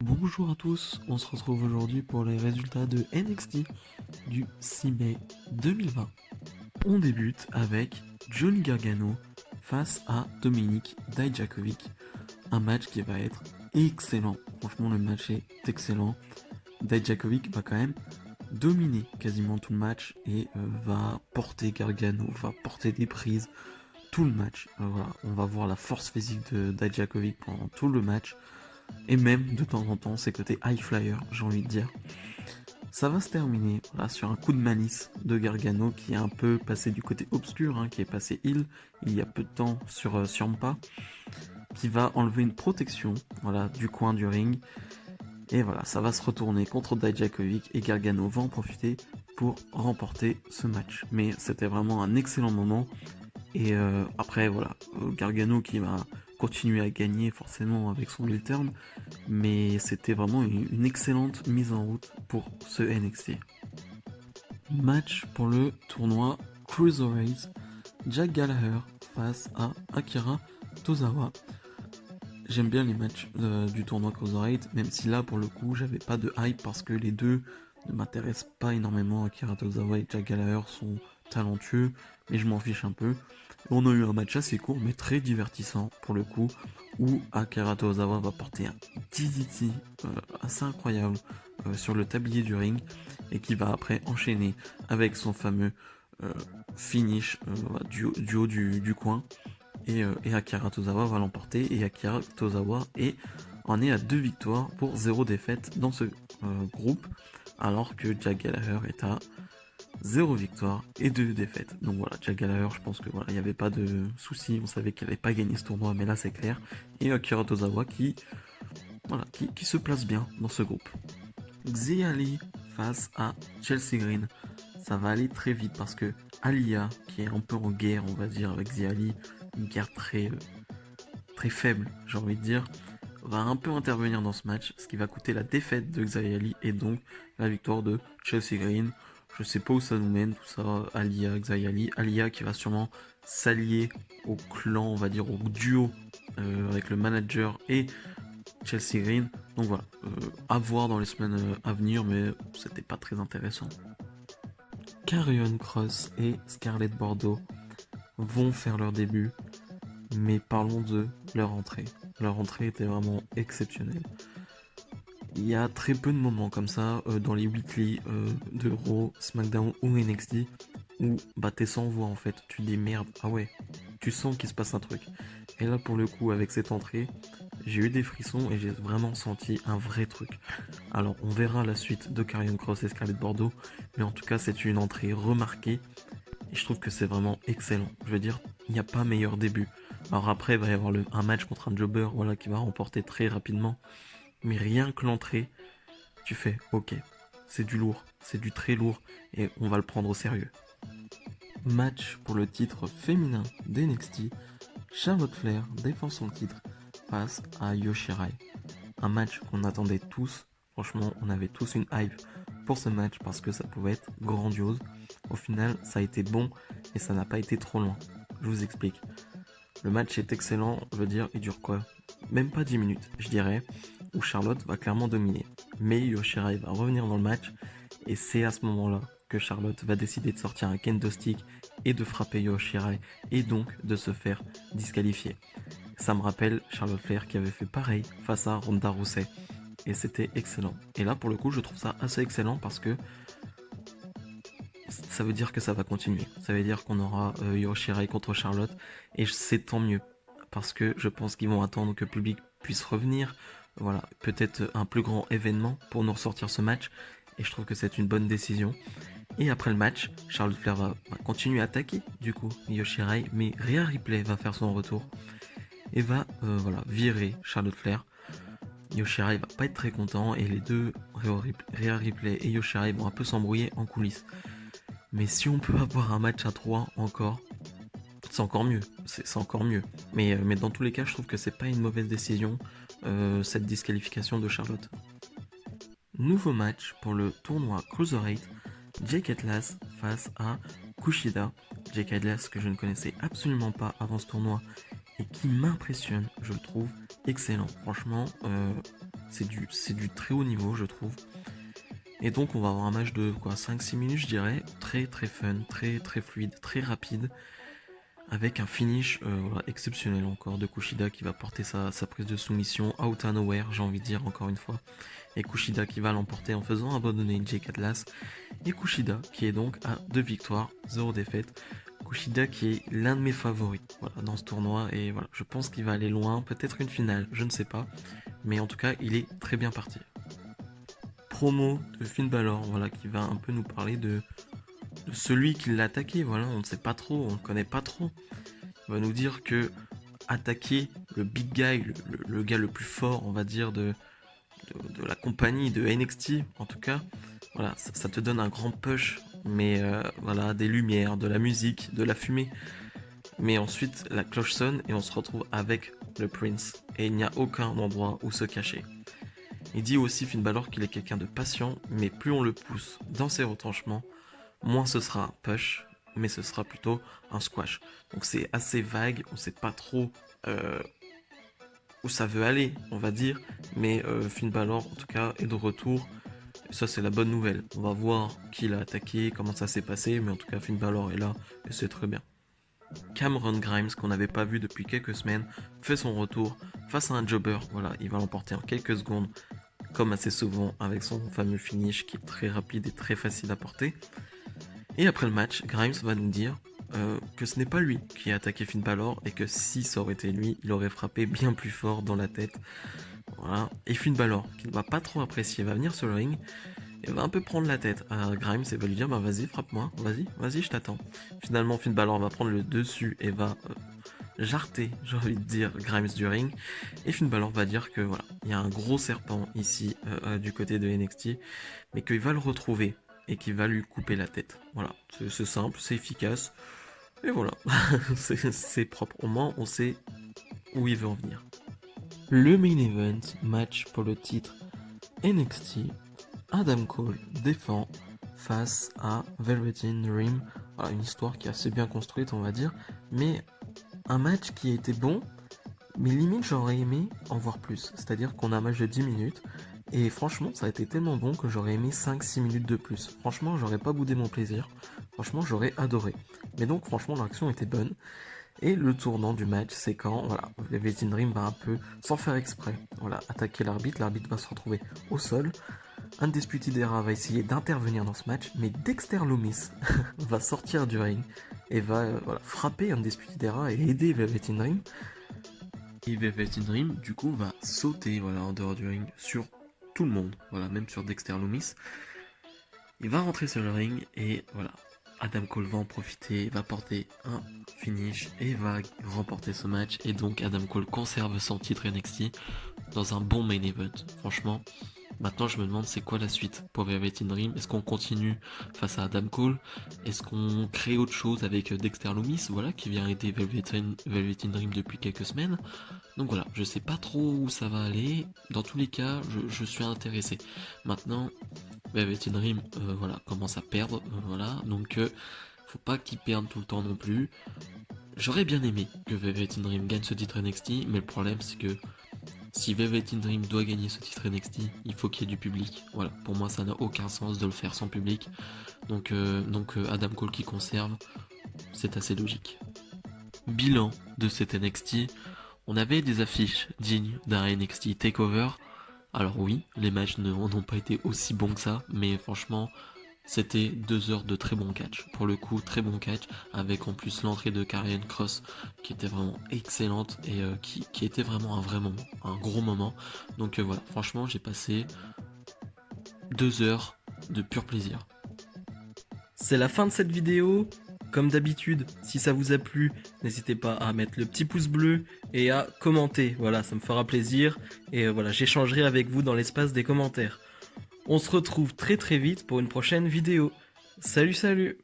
Bonjour à tous, on se retrouve aujourd'hui pour les résultats de NXT du 6 mai 2020. On débute avec Johnny Gargano face à Dominik Dijakovic. Un match qui va être excellent. Franchement, le match est excellent. Dijakovic va quand même dominer quasiment tout le match et va porter Gargano, va porter des prises tout le match. Voilà, on va voir la force physique de Dijakovic pendant tout le match. Et même de temps en temps ses côtés high flyer, j'ai envie de dire. Ça va se terminer voilà, sur un coup de malice de Gargano qui est un peu passé du côté obscur, qui est passé heal il y a peu de temps sur Ciampa, qui va enlever une protection voilà, du coin du ring. Et voilà, ça va se retourner contre Dijakovic et Gargano va en profiter pour remporter ce match. Mais c'était vraiment un excellent moment. Et après, voilà, Gargano qui va continuer à gagner forcément avec son heel turn, mais c'était vraiment une excellente mise en route pour ce NXT. Match pour le tournoi Cruiserweight, Jack Gallagher face à Akira Tozawa. J'aime bien les matchs du tournoi Cruiserweight, même si là pour le coup j'avais pas de hype parce que les deux ne m'intéressent pas énormément. Akira Tozawa et Jack Gallagher sont talentueux, mais je m'en fiche un peu. On a eu un match assez court mais très divertissant pour le coup, où Akira Tozawa va porter un DDT assez incroyable sur le tablier du ring et qui va après enchaîner avec son fameux euh, finish du haut du coin. Et Akira Tozawa va l'emporter et Akira Tozawa en est à 2 victoires pour 0 défaite dans ce groupe, alors que Jack Gallagher est à 0 victoire et 2 défaites. Donc voilà, Jack Gallagher, je pense que voilà, il n'y avait pas de souci, on savait qu'il n'allait pas gagner ce tournoi, mais là c'est clair. Et Akira Tozawa qui se place bien dans ce groupe. Xia Ali face à Chelsea Green. Ça va aller très vite parce que Alia, qui est un peu en guerre, on va dire, avec Xia Ali, une guerre très faible, j'ai envie de dire, va un peu intervenir dans ce match, ce qui va coûter la défaite de Xia Ali et donc la victoire de Chelsea Green. Je sais pas où ça nous mène, tout ça, Alia, Xia Ali. Alia qui va sûrement s'allier au clan, on va dire, au duo avec le manager et Chelsea Green. Donc voilà, à voir dans les semaines à venir, mais c'était pas très intéressant. Karrion Kross et Scarlett Bordeaux vont faire leur début, mais parlons de leur entrée. Leur entrée était vraiment exceptionnelle. Il y a très peu de moments comme ça dans les weekly de Raw, SmackDown ou NXT où bah t'es sans voix en fait. Tu dis merde, ah ouais, tu sens qu'il se passe un truc. Et là pour le coup avec cette entrée, j'ai eu des frissons et j'ai vraiment senti un vrai truc. Alors on verra la suite de Karrion Kross et Scarlett Bordeaux, mais en tout cas c'est une entrée remarquée et je trouve que c'est vraiment excellent. Je veux dire, il n'y a pas meilleur début. Alors après il va y avoir un match contre un jobber voilà, qui va remporter très rapidement, mais rien que l'entrée, tu fais ok, c'est du lourd, c'est du très lourd et on va le prendre au sérieux. Match pour le titre féminin d'NXT, Charlotte Flair défend son titre face à Yoshirai. Un match qu'on attendait tous, franchement on avait tous une hype pour ce match parce que ça pouvait être grandiose. Au final ça a été bon et ça n'a pas été trop loin. Je vous explique. Le match est excellent, je veux dire, il dure quoi? Même pas 10 minutes, je dirais, où Charlotte va clairement dominer. Mais Yoshirai va revenir dans le match et c'est à ce moment-là que Charlotte va décider de sortir un kendo stick et de frapper Yoshirai et donc de se faire disqualifier. Ça me rappelle Charlotte Flair qui avait fait pareil face à Ronda Rousey et c'était excellent. Et là pour le coup je trouve ça assez excellent parce que ça veut dire que ça va continuer. Ça veut dire qu'on aura Yoshirai contre Charlotte et c'est tant mieux parce que je pense qu'ils vont attendre que le public puisse revenir. Voilà, peut-être un plus grand événement pour nous ressortir ce match et je trouve que c'est une bonne décision. Et après le match, Charlotte Flair va continuer à attaquer du coup Yoshirai, mais Rhea Ripley va faire son retour et va virer Charlotte Flair. Yoshirai va pas être très content et les deux, Rhea Ripley et Yoshirai, vont un peu s'embrouiller en coulisses. Mais si on peut avoir un match à 3 encore, c'est encore mieux. C'est encore mieux. Mais dans tous les cas, je trouve que c'est pas une mauvaise décision, cette disqualification de Charlotte. Nouveau match pour le tournoi Cruiserweight, Jake Atlas face à Kushida. Jake Atlas que je ne connaissais absolument pas avant ce tournoi et qui m'impressionne, je le trouve excellent. Franchement, c'est du très haut niveau, je trouve. Et donc on va avoir un match de 5-6 minutes, je dirais, très très fun, très très fluide, très rapide, avec un finish exceptionnel encore de Kushida qui va porter sa prise de soumission out of nowhere, j'ai envie de dire encore une fois. Et Kushida qui va l'emporter en faisant abandonner Jake Atlas. Et Kushida qui est donc à 2 victoires, 0 défaites. Kushida qui est l'un de mes favoris dans ce tournoi. Et voilà, je pense qu'il va aller loin, peut-être une finale, je ne sais pas. Mais en tout cas, il est très bien parti. Promo de Finn Balor, qui va un peu nous parler de celui qui l'a attaqué. Voilà, on ne sait pas trop, on ne connaît pas trop. Il va nous dire que attaquer le big guy, le gars le plus fort, on va dire, de la compagnie de NXT, en tout cas, voilà, ça te donne un grand push, mais voilà, des lumières, de la musique, de la fumée. Mais ensuite, la cloche sonne et on se retrouve avec le Prince. Et il n'y a aucun endroit où se cacher. Il dit aussi Finn Balor qu'il est quelqu'un de patient, mais plus on le pousse dans ses retranchements, moins ce sera un push, mais ce sera plutôt un squash. Donc c'est assez vague, on sait pas trop où ça veut aller, on va dire, mais Finn Balor en tout cas est de retour. Et ça c'est la bonne nouvelle. On va voir qui l'a attaqué, comment ça s'est passé, mais en tout cas Finn Balor est là et c'est très bien. Cameron Grimes, qu'on n'avait pas vu depuis quelques semaines, fait son retour face à un jobber. Voilà, il va l'emporter en quelques secondes, comme assez souvent avec son fameux finish qui est très rapide et très facile à porter. Et après le match, Grimes va nous dire que ce n'est pas lui qui a attaqué Finn Balor et que si ça aurait été lui, il aurait frappé bien plus fort dans la tête. Voilà. Et Finn Balor, qui ne va pas trop apprécier, va venir sur le ring et va un peu prendre la tête à Grimes et va lui dire bah vas-y, frappe-moi, vas-y, je t'attends. Finalement, Finn Balor va prendre le dessus et va jarter, j'ai envie de dire, Grimes du ring. Et Finn Balor va dire que voilà, il y a un gros serpent ici du côté de NXT, mais qu'il va le retrouver et qu'il va lui couper la tête. Voilà, c'est simple, c'est efficace. Et voilà, c'est propre. Au moins, on sait où il veut en venir. Le main event, match pour le titre NXT, Adam Cole défend face à Velveteen Dream. Voilà, une histoire qui est assez bien construite, on va dire, mais un match qui a été bon, mais limite j'aurais aimé en voir plus. C'est-à-dire qu'on a un match de 10 minutes, et franchement ça a été tellement bon que j'aurais aimé 5-6 minutes de plus. Franchement j'aurais pas boudé mon plaisir, franchement j'aurais adoré. Mais donc franchement l'action était bonne. Et le tournant du match, c'est quand Velveteen Dream va un peu, sans faire exprès, attaquer l'arbitre. L'arbitre va se retrouver au sol. Undisputed Era va essayer d'intervenir dans ce match, mais Dexter Lumis va sortir du ring et va frapper Undisputed Era et aider Velveteen Dream. Et Velveteen Dream, du coup, va sauter en dehors du ring sur tout le monde, même sur Dexter Lumis. Il va rentrer sur le ring et Adam Cole va en profiter, va porter un finish et va remporter ce match. Et donc Adam Cole conserve son titre NXT dans un bon main event. Franchement, maintenant je me demande c'est quoi la suite pour Velveteen Dream. Est-ce qu'on continue face à Adam Cole? Est-ce qu'on crée autre chose avec Dexter Lumis, qui vient aider Velveteen Dream depuis quelques semaines? Donc voilà, je sais pas trop où ça va aller. Dans tous les cas, je suis intéressé. Maintenant, Velveteen Dream commence à perdre, donc faut pas qu'il perde tout le temps non plus. J'aurais bien aimé que Velveteen Dream gagne ce titre NXT, mais le problème c'est que si Velveteen Dream doit gagner ce titre NXT, il faut qu'il y ait du public. Voilà, pour moi ça n'a aucun sens de le faire sans public. Donc Adam Cole qui conserve, c'est assez logique. Bilan de cet NXT, on avait des affiches dignes d'un NXT Takeover. Alors oui, les matchs n'ont pas été aussi bons que ça, mais franchement, c'était 2 heures de très bon catch. Pour le coup, très bon catch, avec en plus l'entrée de Karrion Kross, qui était vraiment excellente et qui était vraiment un vrai moment, un gros moment. Donc franchement, j'ai passé 2 heures de pur plaisir. C'est la fin de cette vidéo. Comme d'habitude, si ça vous a plu, n'hésitez pas à mettre le petit pouce bleu et à commenter. Voilà, ça me fera plaisir. Et j'échangerai avec vous dans l'espace des commentaires. On se retrouve très très vite pour une prochaine vidéo. Salut!